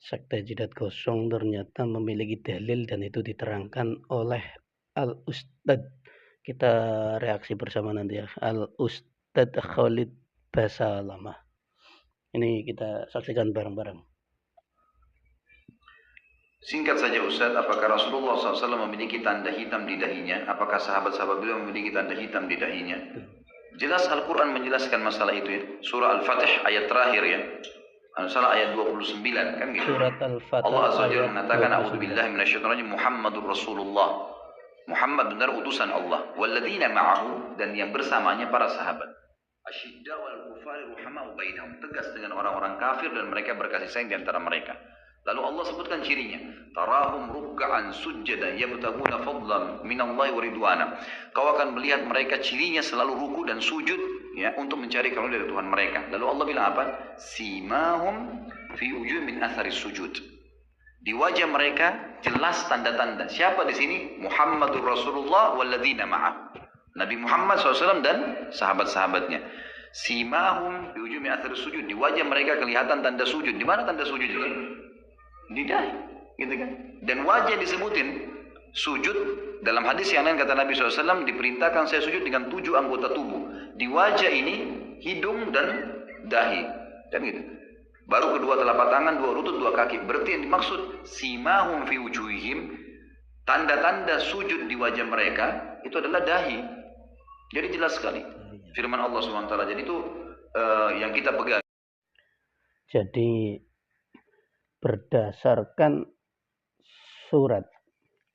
Sekte Jidat Gosong ternyata memiliki dalil dan itu diterangkan oleh Al-Ustadz. Kita reaksi bersama nanti ya. Al-Ustadz Khalid Basalamah. Ini kita saksikan bareng-bareng. Singkat saja Ustaz, apakah Rasulullah SAW memiliki tanda hitam di dahinya? Apakah sahabat-sahabat beliau memiliki tanda hitam di dahinya? Jelas Al-Quran menjelaskan masalah itu ya. Surah Al-Fatih ayat terakhir ya. Salah ayat 29 kan gitu. Surat Al-Fatih Allah Azza wa Jalla ayat mengatakan 29. A'udzubillahi minasyaitonir Muhammadur Rasulullah. Muhammad benar utusan Allah. Walladzina ma'ahu, dan yang bersamanya para sahabat. Asyidda wal kufari ruhamau bainahum, tegas dengan orang-orang kafir dan mereka berkasih sayang di antara mereka. Lalu Allah sebutkan cirinya, tarahum ruk'an sujjadan yabtaguna fadlan minallahi wa ridwana. Kau akan melihat mereka cirinya selalu ruku dan sujud ya untuk mencari karunia dari Tuhan mereka. Lalu Allah bilang apa? Simahum fi wujuh min athari sujud. Di wajah mereka jelas tanda-tanda. Siapa di sini? Muhammadur Rasulullah walladzina ma'ah. Nabi Muhammad SAW dan sahabat-sahabatnya. Simahum fi wujuh min athari sujud. Di wajah mereka kelihatan tanda sujud. Di mana tanda sujud itu? Di dahi, gitu kan? Dan wajah disebutin sujud dalam hadis yang lain kata Nabi SAW, diperintahkan saya sujud dengan 7 anggota tubuh. Di wajah ini hidung dan dahi, kan gitu. Baru kedua telapak tangan, 2 lutut, 2 kaki. Berarti yang dimaksud simahum fi wujuhihim, tanda-tanda sujud di wajah mereka itu adalah dahi. Jadi jelas sekali firman Allah SWT. Jadi itu yang kita pegang. Jadi berdasarkan surat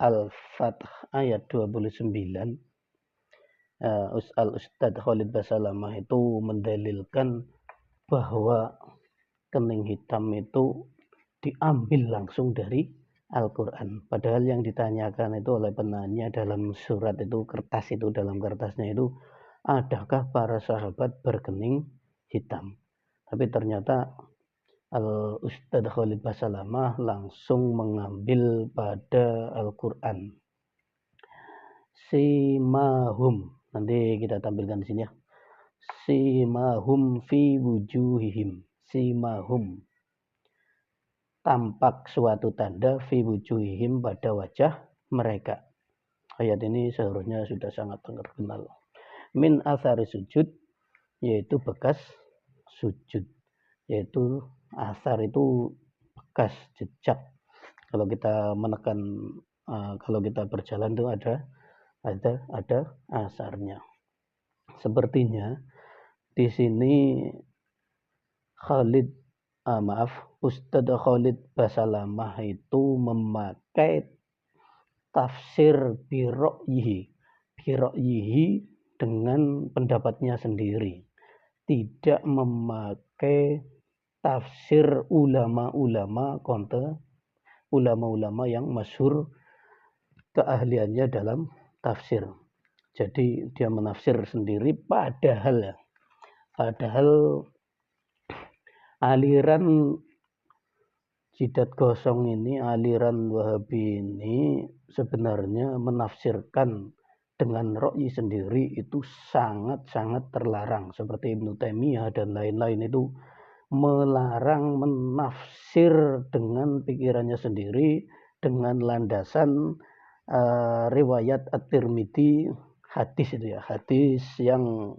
Al-Fatih ayat 29, Al-Ustadz Khalid Basalamah itu mendalilkan bahwa kening hitam itu diambil langsung dari Al-Quran. Padahal yang ditanyakan itu oleh penanya dalam surat itu, kertas itu, dalam kertasnya itu, adakah para sahabat berkening hitam? Tapi ternyata Al-Ustadz Khalid Basalamah langsung mengambil pada Al-Quran. Simahum, nanti kita tampilkan di sini ya. Simahum fi wujuhihim. Simahum, tampak suatu tanda fi wujuhihim, pada wajah mereka. Ayat ini seharusnya sudah sangat terkenal. Min athari sujud, yaitu bekas sujud. Yaitu asar itu bekas, jejak. Kalau kita menekan, kalau kita berjalan itu ada asarnya. Sepertinya di sini Ustadz Khalid Basalamah itu memakai tafsir biro'yihi dengan pendapatnya sendiri, tidak memakai tafsir ulama-ulama yang masyhur keahliannya dalam tafsir. Jadi dia menafsir sendiri, padahal aliran Jidat Gosong ini, aliran Wahabi ini sebenarnya menafsirkan dengan ra'yi sendiri itu sangat-sangat terlarang. Seperti Ibnu Taimiyah dan lain-lain itu melarang menafsir dengan pikirannya sendiri dengan landasan riwayat At-Tirmidzi, hadis itu ya, hadis yang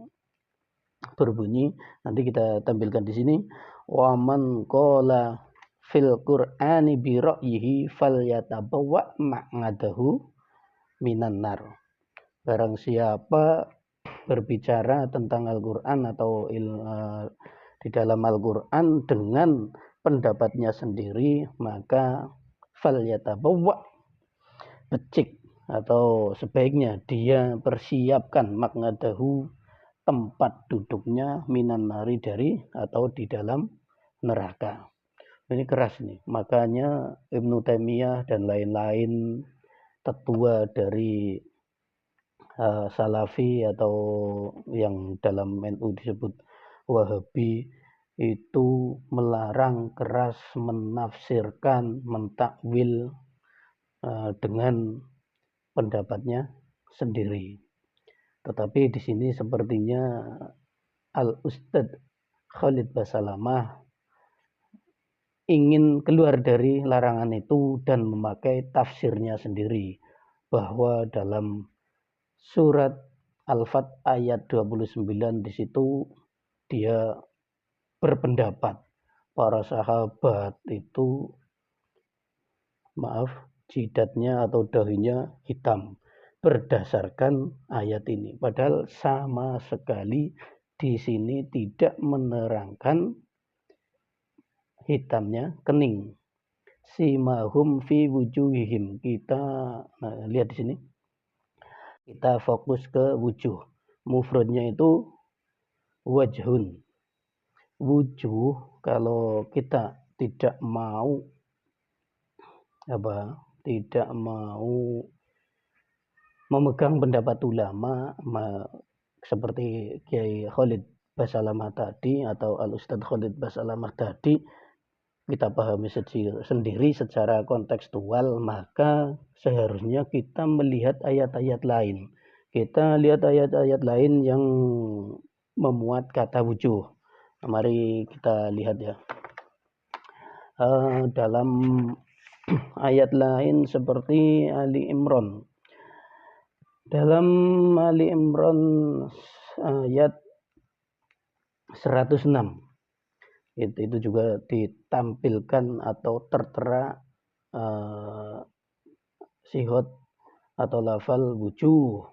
berbunyi, nanti kita tampilkan di sini, wa man qala fil qur'ani bi ra'yihi falyatabawwa maq'adahu minan nar. Barang siapa berbicara tentang Al-Qur'an atau di dalam Al-Quran dengan pendapatnya sendiri, maka falyatabawwa, becik atau sebaiknya dia persiapkan maq'adahu, tempat duduknya, minan nari, dari atau di dalam neraka. Ini keras nih. Makanya Ibnu Taimiyah dan lain-lain tetua dari Salafi atau yang dalam NU disebut Wahabi itu melarang keras menafsirkan, mentakwil dengan pendapatnya sendiri. Tetapi di sini sepertinya Al-Ustadz Khalid Basalamah ingin keluar dari larangan itu dan memakai tafsirnya sendiri, bahwa dalam surat Al-Fat ayat 29 di situ dia berpendapat para sahabat itu jidatnya atau dahinya hitam berdasarkan ayat ini. Padahal sama sekali di sini tidak menerangkan hitamnya kening. Simahum fi wujuhihim. Kita lihat di sini. Kita fokus ke wujuh. Mufradnya itu wajhun. Wujuh, kalau kita tidak mau memegang pendapat ulama seperti Kiai Khalid Basalamah tadi atau Al Ustadz Khalid Basalamah tadi, kita pahami sendiri secara kontekstual, maka seharusnya kita melihat ayat-ayat lain. Kita lihat ayat-ayat lain yang memuat kata wujuh. Mari kita lihat ya. Dalam ayat lain seperti Ali Imran. Dalam Ali Imran ayat 106 itu juga ditampilkan atau tertera sihot atau lafal wujuh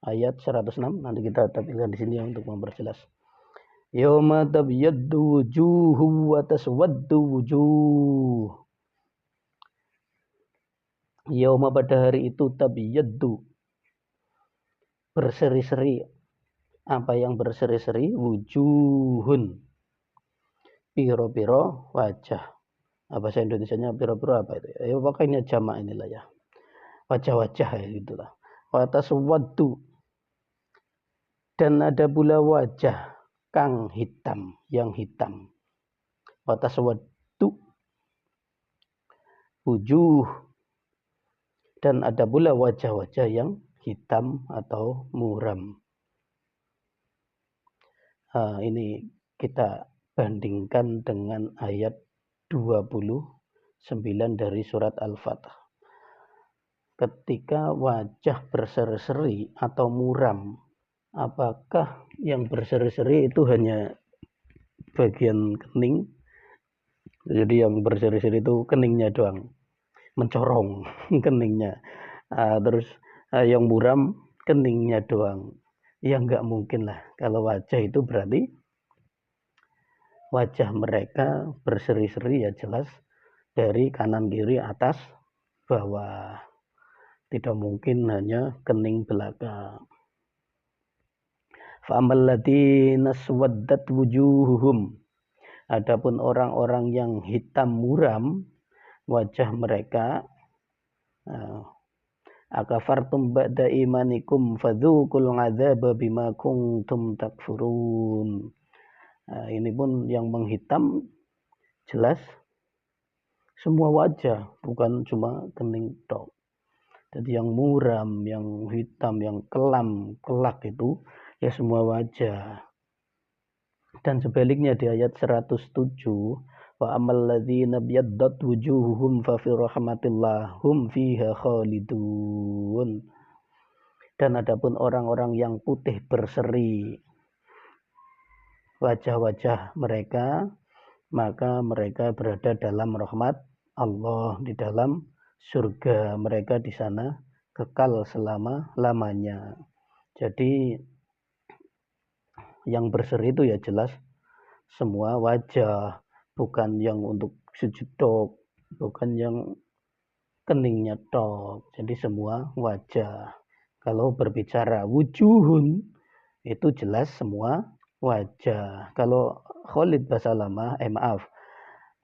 ayat 106. Nanti kita tampilkan di sini untuk memperjelas. Yauma tabyaddu wujuhu wa taswaddu wujuh. Yauma, pada hari itu, tabyaddu, berseri-seri. Apa yang berseri-seri? Wujuhun, piro-piro wajah. Bahasa Indonesianya piro-piro apa itu? Ya pokoknya jamak inilah ya. Wajah-wajah ya gitulah. Wa taswaddu, dan ada pula wajah kang hitam, yang hitam. Wa taswaddu wujuh, dan ada pula wajah-wajah yang hitam atau muram. Ini kita bandingkan dengan ayat 29 dari surat Al-Fatah. Ketika wajah berseri-seri atau muram, apakah yang berseri-seri itu hanya bagian kening? Jadi yang berseri-seri itu keningnya doang, mencorong keningnya. Terus yang muram keningnya doang. Ya nggak mungkin lah. Kalau wajah itu berarti wajah mereka berseri-seri, ya jelas dari kanan kiri atas bawah. Tidak mungkin hanya kening belakang. Fa'amal ladzina swaddat wujuhuhum, adapun orang-orang yang hitam muram wajah mereka, akafartum ba'da imanikum fadzuqul adzaba bima kuntum takfurun. Ini pun yang menghitam jelas semua wajah, bukan cuma kening tok. Jadi yang muram, yang hitam, yang kelam, kelak itu ya semua wajah. Dan sebaliknya di ayat 107, wa amal ladzina byaddat wujuhuhum fa fi rahmatillah hum fiha khalidun. Dan adapun orang-orang yang putih berseri wajah-wajah mereka, maka mereka berada dalam rahmat Allah, di dalam surga. Mereka di sana kekal selama-lamanya. Jadi yang berseri itu ya jelas semua wajah, bukan yang untuk sujud tok, bukan yang keningnya tok. Jadi semua wajah. Kalau berbicara wujuhun itu jelas semua wajah. Kalau Khalid Basalamah,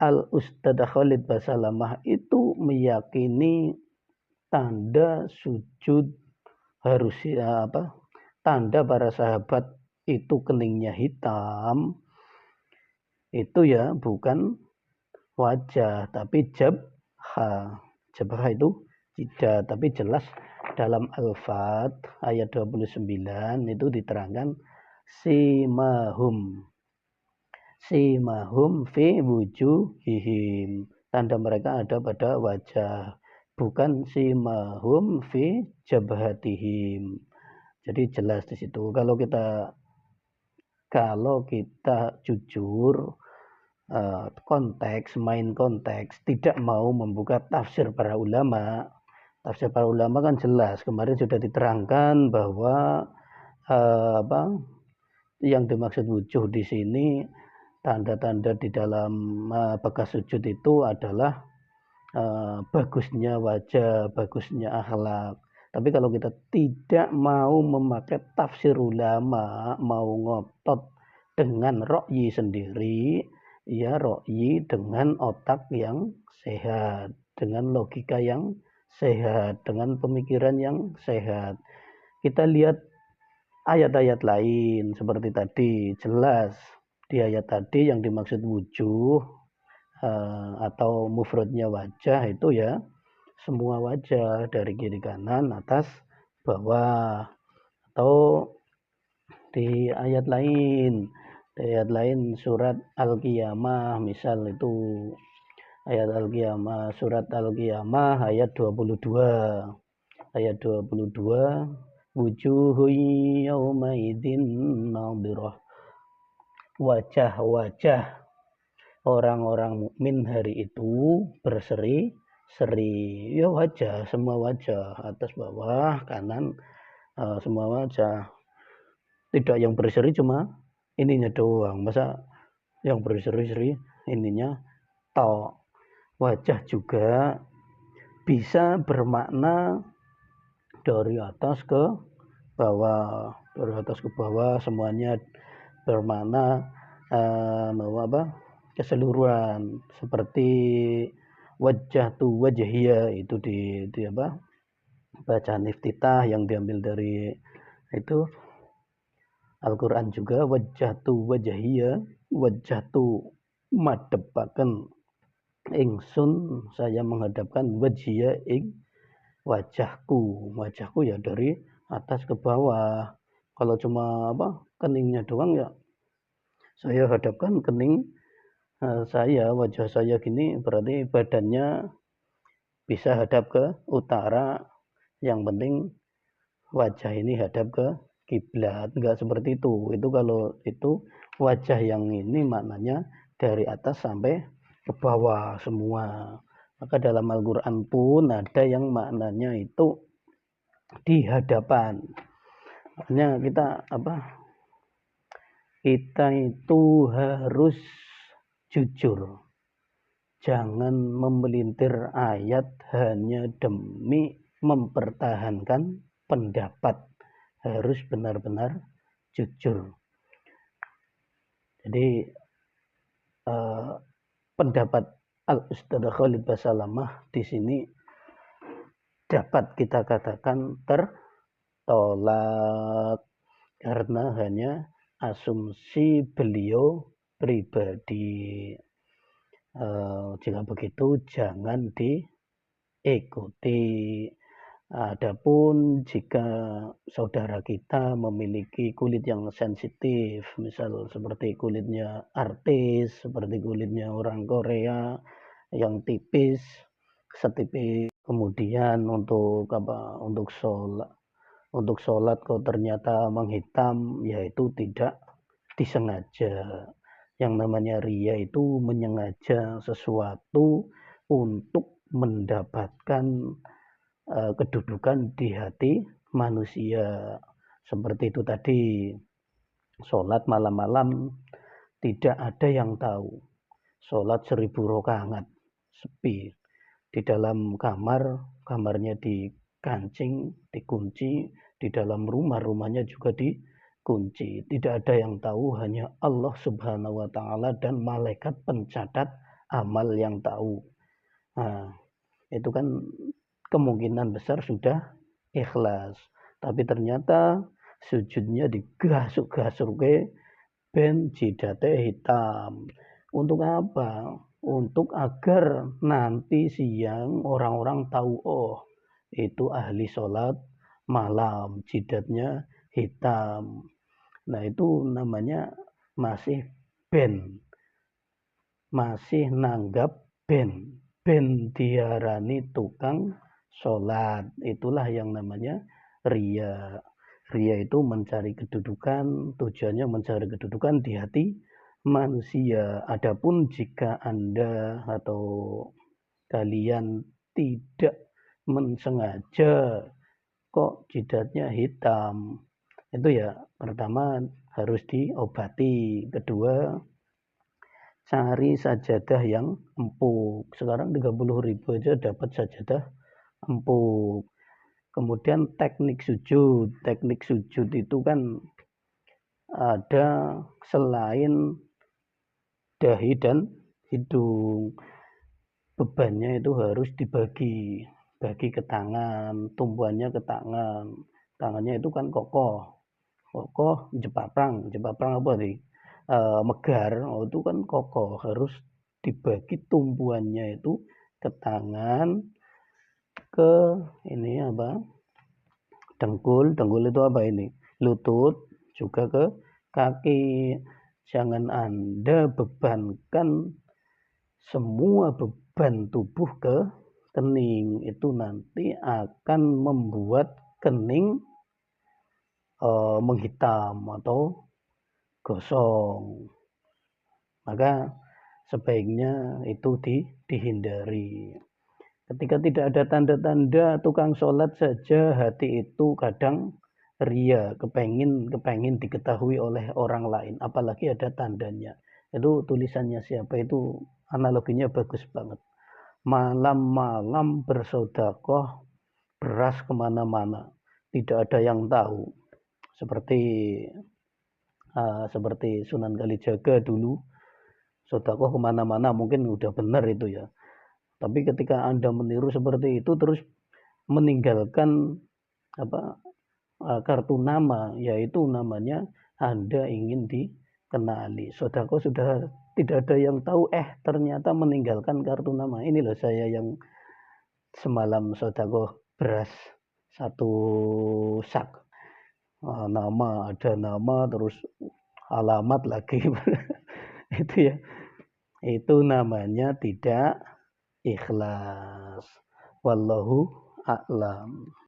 Al Ustadz Khalid Basalamah itu meyakini tanda sujud harus tanda para sahabat itu keningnya hitam, itu ya bukan wajah tapi jabha. Jabha itu tidak, tapi jelas dalam Al-Fat ayat 29 itu diterangkan simahum. simahum fi wujuhihim, tanda mereka ada pada wajah, bukan simahum fi jabhatihim. Jadi jelas di situ. Kalau kita jujur, main konteks, tidak mau membuka tafsir para ulama. Tafsir para ulama kan jelas, kemarin sudah diterangkan bahwa yang dimaksud wujuh di sini, tanda-tanda di dalam bekas sujud itu adalah bagusnya wajah, bagusnya akhlak. Tapi kalau kita tidak mau memakai tafsir ulama, mau ngotot dengan ra'yi sendiri, ya ra'yi dengan otak yang sehat, dengan logika yang sehat, dengan pemikiran yang sehat. Kita lihat ayat-ayat lain seperti tadi, jelas di ayat tadi yang dimaksud wujuh atau mufradnya wajah itu ya semua wajah dari kiri kanan, atas bawah. Atau di ayat lain surat Al-Qiyamah, misal itu ayat Al-Qiyamah, surat Al-Qiyamah ayat 22. Ayat 22, wujuhu yawma idzin nadhirah. Wajah-wajah orang-orang mukmin hari itu berseri-seri. Ya wajah, semua wajah, atas bawah kanan, semua wajah. Tidak yang berseri cuma ininya doang. Masa yang berseri-seri ininya tok. Wajah juga bisa bermakna dari atas ke bawah. Dari atas ke bawah semuanya bermakna keseluruhan, seperti wajah tu wajhiyah itu di bacaan iftitah yang diambil dari itu Al-Quran juga, wajah tu wajhiyah, wajah tu madepaken ingsun, saya menghadapkan wajhiyah ing wajahku ya dari atas ke bawah. Kalau cuma keningnya doang ya saya hadapkan kening wajah saya gini, berarti badannya bisa hadap ke utara, yang penting wajah ini hadap ke kiblat. Enggak seperti itu. Itu kalau itu wajah yang ini maknanya dari atas sampai ke bawah semua. Maka dalam Al-Quran pun ada yang maknanya itu di hadapan. Makanya kita itu harus jujur, jangan memelintir ayat hanya demi mempertahankan pendapat, harus benar-benar jujur. Jadi pendapat Al-Ustaz Khalid Basalamah di sini dapat kita katakan tertolak karena hanya asumsi beliau pribadi. Jika begitu jangan diikuti. Adapun jika saudara kita memiliki kulit yang sensitif, misal seperti kulitnya artis, seperti kulitnya orang Korea yang tipis, setipis, kemudian untuk sholat kok ternyata menghitam, yaitu tidak disengaja. Yang namanya riya itu menyengaja sesuatu untuk mendapatkan kedudukan di hati manusia. Seperti itu tadi, sholat malam-malam tidak ada yang tahu. Sholat 1000 rakaat sepi. Di dalam kamarnya dikancing, dikunci. Di dalam rumahnya juga dikunci. Tidak ada yang tahu, hanya Allah Subhanahu wa Ta'ala dan malaikat pencatat amal yang tahu. Nah, itu kan kemungkinan besar sudah ikhlas. Tapi ternyata sujudnya digasuk-gasuk ben jidate hitam. Untuk apa? Untuk agar nanti siang orang-orang tahu, oh itu ahli sholat malam, jidatnya hitam. Nah itu namanya masih ben. masih nanggap ben diarani tukang sholat. Itulah yang namanya ria. Ria itu mencari kedudukan, tujuannya mencari kedudukan di hati manusia. Adapun jika Anda atau kalian tidak mensengaja kok jidatnya hitam, itu ya pertama harus diobati. Kedua, cari sajadah yang empuk. Sekarang 30.000 aja dapat sajadah empuk. Kemudian teknik sujud. Teknik sujud itu kan ada selain dahi dan hidung. Bebannya itu harus bagi ke tangan, tumpuannya ke tangan. Tangannya itu kan kokoh jepaprang apa sih? Megar, itu kan kokoh, harus dibagi tumpuannya itu ke tangan, ke ini apa? Dengkul itu apa ini? Lutut, juga ke kaki. Jangan Anda bebankan semua beban tubuh ke kening, itu nanti akan membuat kening menghitam atau gosong. Maka sebaiknya itu dihindari. Ketika tidak ada tanda-tanda tukang sholat saja, hati itu kadang ria, kepengin diketahui oleh orang lain, apalagi ada tandanya. Itu tulisannya siapa itu, analoginya bagus banget. Malam-malam bersodakoh, beras kemana-mana, tidak ada yang tahu. Seperti Sunan Kalijaga dulu, sodakoh kemana-mana, mungkin udah benar itu ya. Tapi ketika Anda meniru seperti itu terus meninggalkan kartu nama, yaitu namanya Anda ingin dikenali. Sodakoh sudah tidak ada yang tahu, ternyata meninggalkan kartu nama. Ini loh saya yang semalam sodakoh beras 1 sak. Ada nama terus alamat lagi. Itu ya. Itu namanya tidak ikhlas. Wallahu a'lam.